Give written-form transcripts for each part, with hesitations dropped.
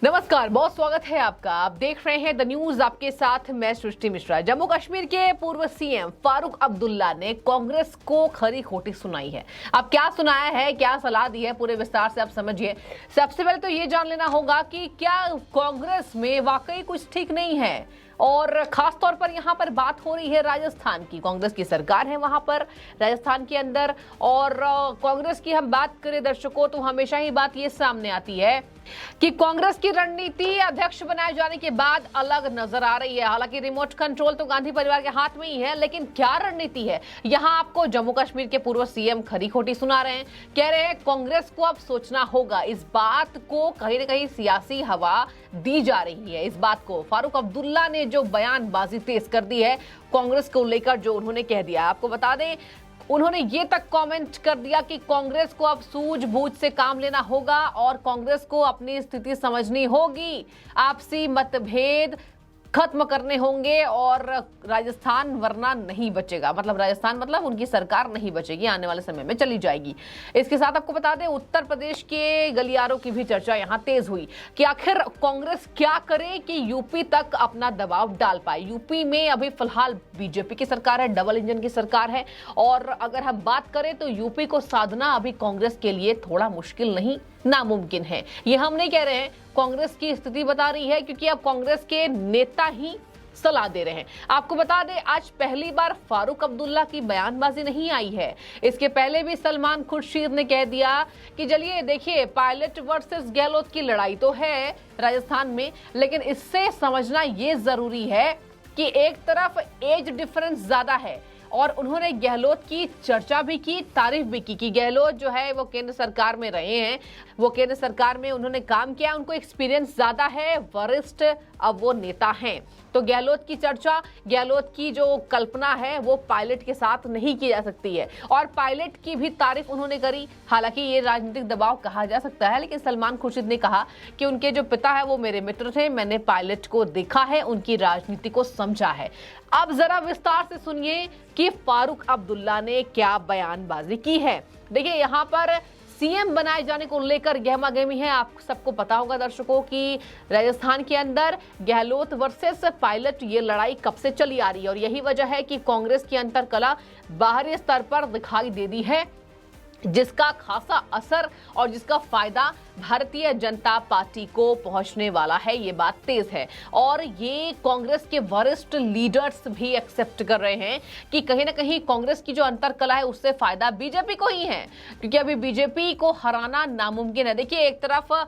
नमस्कार, बहुत स्वागत है आपका। आप देख रहे हैं द न्यूज, आपके साथ मैं सृष्टि मिश्रा। जम्मू कश्मीर के पूर्व सीएम फारूक अब्दुल्ला ने कांग्रेस को खरी खोटी सुनाई है। अब क्या सुनाया है, क्या सलाह दी है, पूरे विस्तार से आप समझिए। सबसे पहले तो ये जान लेना होगा कि क्या कांग्रेस में वाकई कुछ ठीक नहीं है, और खास तौर पर यहाँ पर बात हो रही है राजस्थान की। कांग्रेस की सरकार है वहां पर राजस्थान के अंदर, और कांग्रेस की हम बात करें दर्शकों तो हमेशा ही बात ये सामने आती है कि कांग्रेस की रणनीति अध्यक्ष बनाए जाने के बाद अलग नजर आ रही है। हालांकि रिमोट कंट्रोल तो गांधी परिवार के हाथ में ही है, लेकिन क्या रणनीति है, यहां आपको जम्मू कश्मीर के पूर्व सीएम खरी खोटी सुना रहे हैं। कह रहे हैं कांग्रेस को अब सोचना होगा। इस बात को कहीं ना कहीं सियासी हवा दी जा रही है। इस बात को फारूक अब्दुल्ला ने जो बयानबाजी तेज कर दी है कांग्रेस को लेकर, जो उन्होंने कह दिया, आपको बता दें उन्होंने ये तक कमेंट कर दिया कि कांग्रेस को अब सूझबूझ से काम लेना होगा और कांग्रेस को अपनी स्थिति समझनी होगी। आपसी मतभेद खत्म करने होंगे और राजस्थान वरना नहीं बचेगा। मतलब राजस्थान मतलब उनकी सरकार नहीं बचेगी, आने वाले समय में चली जाएगी। इसके साथ आपको बता दें उत्तर प्रदेश के गलियारों की भी चर्चा यहां तेज हुई कि आखिर कांग्रेस क्या करे कि यूपी तक अपना दबाव डाल पाए। यूपी में अभी फिलहाल बीजेपी की सरकार है, डबल इंजन की सरकार है, और अगर हम बात करें तो यूपी को साधना अभी कांग्रेस के लिए थोड़ा मुश्किल नहीं, नामुमकिन है। ये हम नहीं कह रहे हैं, कांग्रेस की स्थिति बता रही है, क्योंकि अब कांग्रेस के नेता ही सलाह दे रहे हैं। आपको बता दें आज पहली बार फारूक अब्दुल्ला की बयानबाजी नहीं आई है। इसके पहले भी सलमान खुर्शीद ने कह दिया कि चलिए देखिए पायलट वर्सेस गहलोत की लड़ाई तो है राजस्थान में, लेकिन इससे समझना ये जरूरी है कि एक तरफ एज डिफरेंस ज्यादा है, और उन्होंने गहलोत की चर्चा भी की, तारीफ भी की कि गहलोत जो है वो केंद्र सरकार में रहे हैं, वो केंद्र सरकार में उन्होंने काम किया, उनको एक्सपीरियंस ज्यादा है, वरिष्ठ अब वो नेता हैं। तो गहलोत की चर्चा, गहलोत की जो कल्पना है वो पायलट के साथ नहीं की जा सकती है, और पायलट की भी तारीफ उन्होंने करी। हालांकि ये राजनीतिक दबाव कहा जा सकता है, लेकिन सलमान खुर्शीद ने कहा कि उनके जो पिता है वो मेरे मित्र थे, मैंने पायलट को देखा है, उनकी राजनीति को समझा है। अब जरा विस्तार से सुनिए कि फारूक अब्दुल्ला ने क्या बयानबाजी की है। देखिए यहाँ पर सीएम बनाए जाने को लेकर गहमा गहमी है। आप सबको पता होगा दर्शकों कि राजस्थान के अंदर गहलोत वर्सेस पायलट ये लड़ाई कब से चली आ रही है, और यही वजह है कि कांग्रेस की अंतरकलह बाहरी स्तर पर दिखाई दे दी है, जिसका खासा असर और जिसका फायदा भारतीय जनता पार्टी को पहुंचने वाला है। ये बात तेज है, और ये कांग्रेस के वरिष्ठ लीडर्स भी एक्सेप्ट कर रहे हैं कि कहीं ना कहीं कांग्रेस की जो अंतरकलह है उससे फायदा बीजेपी को ही है, क्योंकि अभी बीजेपी को हराना नामुमकिन है। देखिए एक तरफ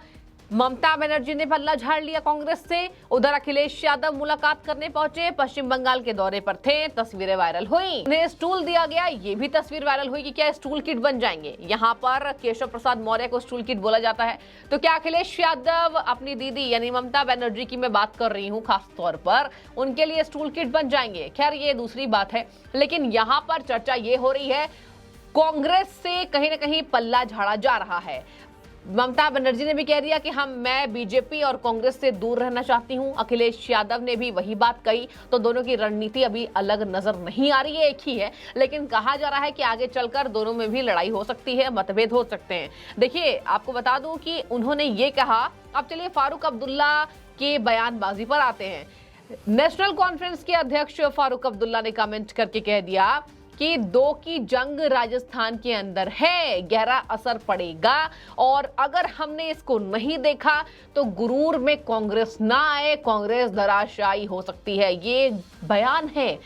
ममता बनर्जी ने पल्ला झाड़ लिया कांग्रेस से, उधर अखिलेश यादव मुलाकात करने पहुंचे, पश्चिम बंगाल के दौरे पर थे, तस्वीरें वायरल हुई, उन्हें स्टूल दिया गया, ये भी तस्वीर वायरल हुई कि क्या स्टूल किट बन जाएंगे। यहाँ पर केशव प्रसाद मौर्य को स्टूल किट बोला जाता है, तो क्या अखिलेश यादव अपनी दीदी यानी ममता बनर्जी की मैं बात कर रही हूँ खास तौर पर, उनके लिए स्टूल किट बन जाएंगे। खैर ये दूसरी बात है, लेकिन यहाँ पर चर्चा ये हो रही है कांग्रेस से कहीं ना कहीं पल्ला झाड़ा जा रहा है। ममता बनर्जी ने भी कह दिया कि मैं बीजेपी और कांग्रेस से दूर रहना चाहती हूं, अखिलेश यादव ने भी वही बात कही। तो दोनों की रणनीति अभी अलग नजर नहीं आ रही है, एक ही है, लेकिन कहा जा रहा है कि आगे चलकर दोनों में भी लड़ाई हो सकती है, मतभेद हो सकते हैं। देखिए आपको बता दूं कि उन्होंने ये कहा। अब चलिए फारूक अब्दुल्ला के बयानबाजी पर आते हैं। नेशनल कॉन्फ्रेंस के अध्यक्ष फारूक अब्दुल्ला ने कमेंट करके कह दिया कि 2 की जंग राजस्थान के अंदर है, गहरा असर पड़ेगा, और अगर हमने इसको नहीं देखा तो गुरूर में कांग्रेस ना आए, कांग्रेस धराशायी हो सकती है। ये बयान है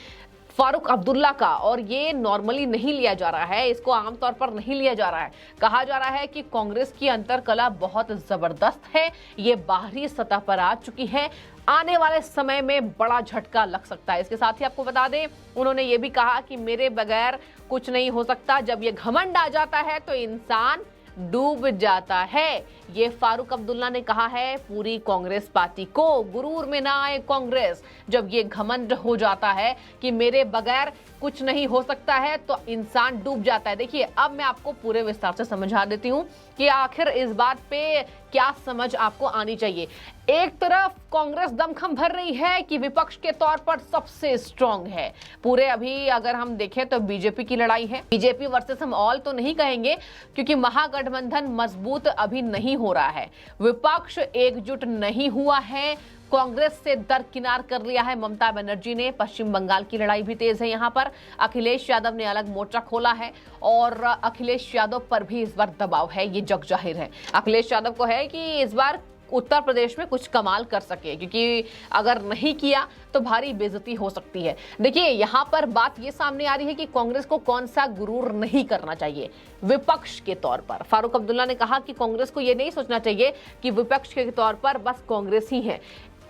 फारूक अब्दुल्ला का, और ये नॉर्मली नहीं लिया जा रहा है, इसको आमतौर पर नहीं लिया जा रहा है। कहा जा रहा है कि कांग्रेस की अंतरकलह बहुत जबरदस्त है, ये बाहरी सतह पर आ चुकी है, आने वाले समय में बड़ा झटका लग सकता है। इसके साथ ही आपको बता दें उन्होंने ये भी कहा कि मेरे बगैर कुछ नहीं हो सकता, जब ये घमंड आ जाता है तो इंसान डूब जाता है। ये फारूक अब्दुल्ला ने कहा है पूरी कांग्रेस पार्टी को, गुरूर में ना आए कांग्रेस। जब ये घमंड हो जाता है कि मेरे बगैर कुछ नहीं हो सकता है तो इंसान डूब जाता है। देखिए अब मैं आपको पूरे विस्तार से समझा देती हूँ। कि आखिर इस बात पे क्या समझ आपको आनी चाहिए। एक तरफ कांग्रेस दमखम भर रही है कि विपक्ष के तौर पर सबसे स्ट्रांग है। पूरे अभी अगर हम देखें तो बीजेपी की लड़ाई है। बीजेपी वर्सेस हम ऑल तो नहीं कहेंगे क्योंकि महागठबंधन मजबूत अभी नहीं हो रहा है, विपक्ष एकजुट नहीं हुआ है, कांग्रेस से दरकिनार कर लिया है ममता बनर्जी ने। पश्चिम बंगाल की लड़ाई भी तेज है। यहां पर अखिलेश यादव ने अलग मोर्चा खोला है और अखिलेश यादव पर भी इस बार दबाव है, ये जग जाहिर है। अखिलेश यादव को है कि इस बार उत्तर प्रदेश में कुछ कमाल कर सके, क्योंकि अगर नहीं किया तो भारी बेइज्जती हो सकती है। देखिए यहां पर बात ये सामने आ रही है कि कांग्रेस को कौन सा गुरूर नहीं करना चाहिए। विपक्ष के तौर पर फारूक अब्दुल्ला ने कहा कि कांग्रेस को यह नहीं सोचना चाहिए कि विपक्ष के तौर पर बस कांग्रेस ही है।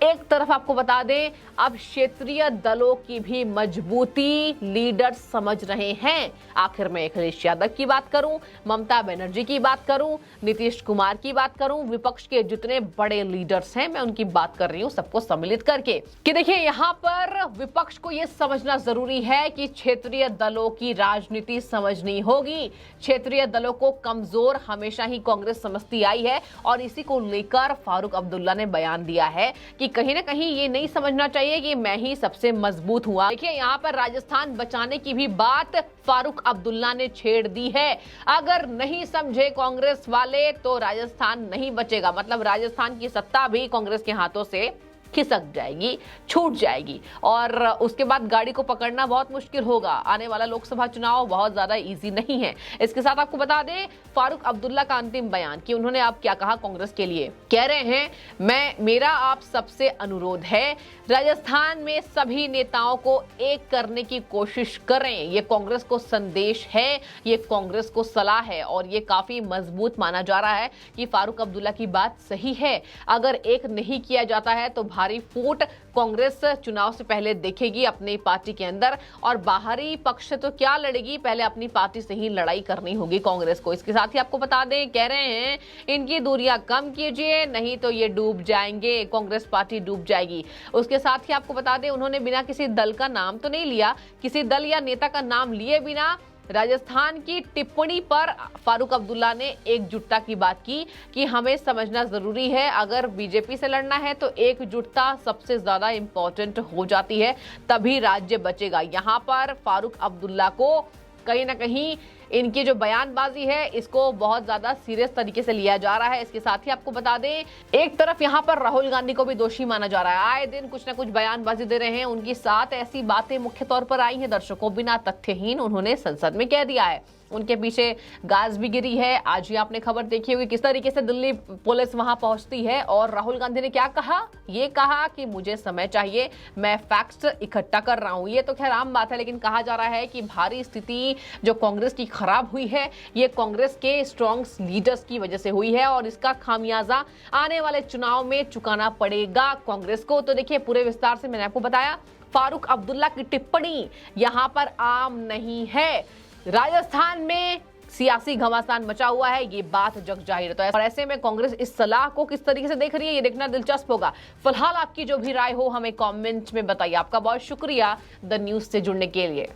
एक तरफ आपको बता दें, अब क्षेत्रीय दलों की भी मजबूती लीडर समझ रहे हैं। आखिर में अखिलेश यादव की बात करूं, ममता बनर्जी की बात करूं, नीतीश कुमार की बात करूं, विपक्ष के जितने बड़े लीडर्स हैं मैं उनकी बात कर रही हूं, सबको सम्मिलित करके कि देखिए यहां पर विपक्ष को यह समझना जरूरी है कि क्षेत्रीय दलों की राजनीति समझनी होगी। क्षेत्रीय दलों को कमजोर हमेशा ही कांग्रेस समझती आई है और इसी को लेकर फारूक अब्दुल्ला ने बयान दिया है कि कहीं ना कहीं ये नहीं समझना चाहिए कि मैं ही सबसे मजबूत हुआ। देखिए यहाँ पर राजस्थान बचाने की भी बात फारूक अब्दुल्ला ने छेड़ दी है। अगर नहीं समझे कांग्रेस वाले तो राजस्थान नहीं बचेगा, मतलब राजस्थान की सत्ता भी कांग्रेस के हाथों से खिसक जाएगी, छूट जाएगी और उसके बाद गाड़ी को पकड़ना बहुत मुश्किल होगा। आने वाला लोकसभा चुनाव बहुत ज्यादा इजी नहीं है। इसके साथ आपको बता दें फारूक अब्दुल्ला का अंतिम बयान कि उन्होंने अब क्या कहा कांग्रेस के लिए। कह रहे हैं मेरा आप सबसे अनुरोध है, राजस्थान में सभी नेताओं को एक करने की कोशिश करें। ये कांग्रेस को संदेश है, ये कांग्रेस को सलाह है और ये काफी मजबूत माना जा रहा है कि फारूक अब्दुल्ला की बात सही है। अगर एक नहीं किया जाता है तो भारी फूट कांग्रेस चुनाव से पहले देखेगी अपनी पार्टी के अंदर और बाहरी पक्ष से तो क्या लड़ेगी, पहले अपनी पार्टी से ही लड़ाई करनी होगी कांग्रेस को। इसके साथ ही आपको बता दें, कह रहे हैं इनकी दूरियां कम कीजिए नहीं तो ये डूब जाएंगे, कांग्रेस पार्टी डूब जाएगी। उसके साथ ही आपको बता दें उन्होंने बिना किसी दल का नाम तो नहीं लिया, किसी दल या नेता का नाम लिए बिना राजस्थान की टिप्पणी पर फारूक अब्दुल्ला ने एकजुटता की बात की कि हमें समझना जरूरी है, अगर बीजेपी से लड़ना है तो एकजुटता सबसे ज्यादा इंपॉर्टेंट हो जाती है, तभी राज्य बचेगा। यहां पर फारूक अब्दुल्ला को कहीं ना कहीं इनकी जो बयानबाजी है इसको बहुत ज्यादा सीरियस तरीके से लिया जा रहा है। इसके साथ ही आपको बता दें, एक तरफ यहां पर राहुल गांधी को भी दोषी माना जा रहा है। आए दिन कुछ ना कुछ बयानबाजी दे रहे हैं, उनकी साथ ऐसी बातें मुख्य तौर पर आई हैं दर्शकों, बिना तथ्यहीन उन्होंने संसद में कह दिया है। उनके पीछे गाज भी गिरी है। आज ही आपने खबर देखी होगी किस तरीके से दिल्ली पुलिस वहां पहुंचती है और राहुल गांधी ने क्या कहा, ये कहा कि मुझे समय चाहिए, मैं फैक्ट्स इकट्ठा कर रहा हूं। ये तो खैर आम बात है, लेकिन कहा जा रहा है कि भारी स्थिति जो कांग्रेस की खराब हुई है ये कांग्रेस के स्ट्रॉन्ग लीडर्स की वजह से हुई है और इसका खामियाजा आने वाले चुनाव में चुकाना पड़ेगा कांग्रेस को। तो देखिए पूरे विस्तार से मैंने आपको बताया, फारूक अब्दुल्ला की टिप्पणी यहां पर आम नहीं है। राजस्थान में सियासी घमासान मचा हुआ है, ये बात जग जाहिर है। तो ऐसे में कांग्रेस इस सलाह को किस तरीके से देख रही है ये देखना दिलचस्प होगा। फिलहाल आपकी जो भी राय हो हमें कमेंट में बताइए। आपका बहुत शुक्रिया द न्यूज से जुड़ने के लिए।